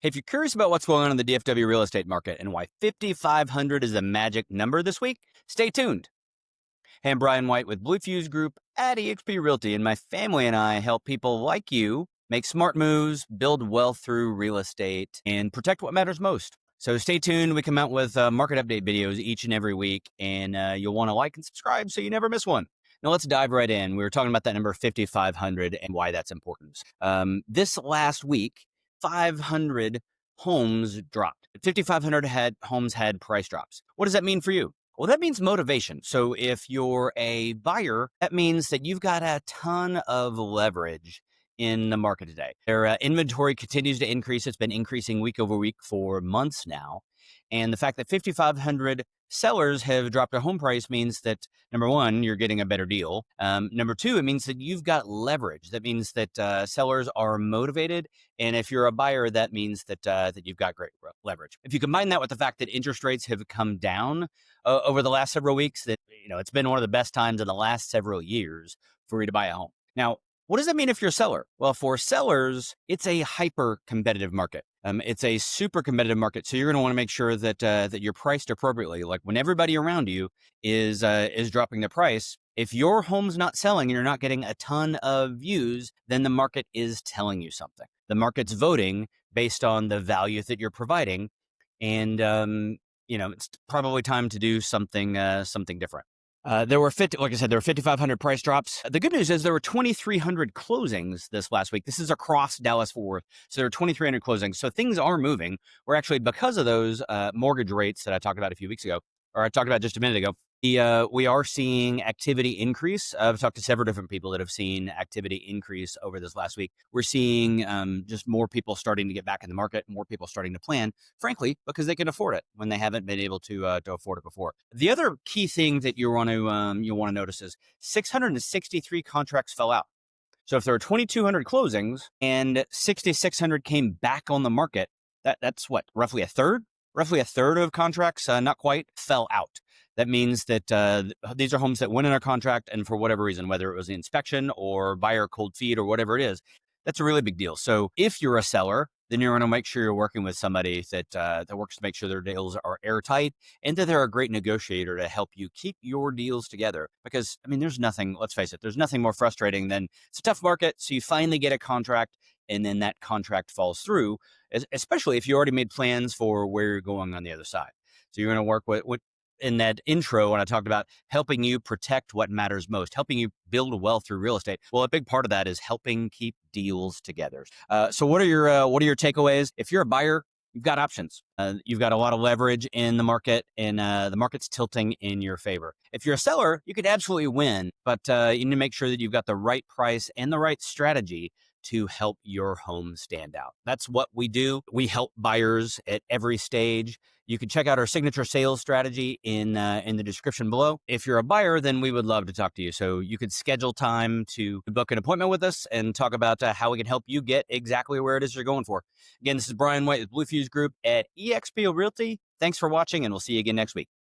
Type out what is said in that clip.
Hey, if you're curious about what's going on in the DFW real estate market and why 5,500 is a magic number this week, stay tuned. Hey, I'm Brian White with Blue Fuse Group at eXp Realty, and my family and I help people like you make smart moves, build wealth through real estate, and protect what matters most. So stay tuned. We come out with market update videos each and every week, and you'll want to like and subscribe so you never miss one. Now let's dive right in. We were talking about that number 5,500 and why that's important. This last week, 500 homes dropped. 5,500 homes had price drops. What does that mean for you? Well, that means motivation. So if you're a buyer, that means that you've got a ton of leverage in the market today. Their inventory continues to increase. It's been increasing week over week for months now. And the fact that 5,500 sellers have dropped their home price means that, number one, you're getting a better deal. Number two, it means that you've got leverage. That means that sellers are motivated. And if you're a buyer, that means that you've got great leverage. If you combine that with the fact that interest rates have come down over the last several weeks, that it's been one of the best times in the last several years for you to buy a home. Now, what does that mean if you're a seller? Well, for sellers, it's a hyper competitive market. It's a super competitive market. So you're going to want to make sure that you're priced appropriately. Like when everybody around you is dropping the price, if your home's not selling and you're not getting a ton of views, then the market is telling you something. The market's voting based on the value that you're providing, and it's probably time to do something different. There were 5,500 price drops. The good news is there were 2,300 closings this last week. This is across Dallas-Fort Worth. So there are 2,300 closings. So things are moving. We're actually, because of those mortgage rates that I talked about a few weeks ago, or I talked about just a minute ago, we are seeing activity increase. I've talked to several different people that have seen activity increase over this last week. We're seeing just more people starting to get back in the market, more people starting to plan, frankly, because they can afford it when they haven't been able to afford it before. The other key thing that you'll want to notice is 663 contracts fell out. So if there are 2,200 closings and 6,600 came back on the market, that's what, roughly a third? Roughly a third of contracts, not quite, fell out. That means that these are homes that went in a contract, and for whatever reason, whether it was the inspection or buyer cold feet or whatever it is, that's a really big deal. So if you're a seller, then you're going to make sure you're working with somebody that works to make sure their deals are airtight and that they're a great negotiator to help you keep your deals together. Because, there's nothing, let's face it, there's nothing more frustrating than it's a tough market. So you finally get a contract and then that contract falls through, especially if you already made plans for where you're going on the other side. So you're going to work with in that intro when I talked about helping you protect what matters most, helping you build wealth through real estate. Well, a big part of that is helping keep deals together. So what are your takeaways? If you're a buyer, you've got options. You've got a lot of leverage in the market, and the market's tilting in your favor. If you're a seller, you could absolutely win, but you need to make sure that you've got the right price and the right strategy to help your home stand out. That's what we do. We help buyers at every stage. You can check out our signature sales strategy in the description below. If you're a buyer, then we would love to talk to you. So you could schedule time to book an appointment with us and talk about how we can help you get exactly where it is you're going for. Again, this is Brian White with Blue Fuse Group at eXp Realty. Thanks for watching, and we'll see you again next week.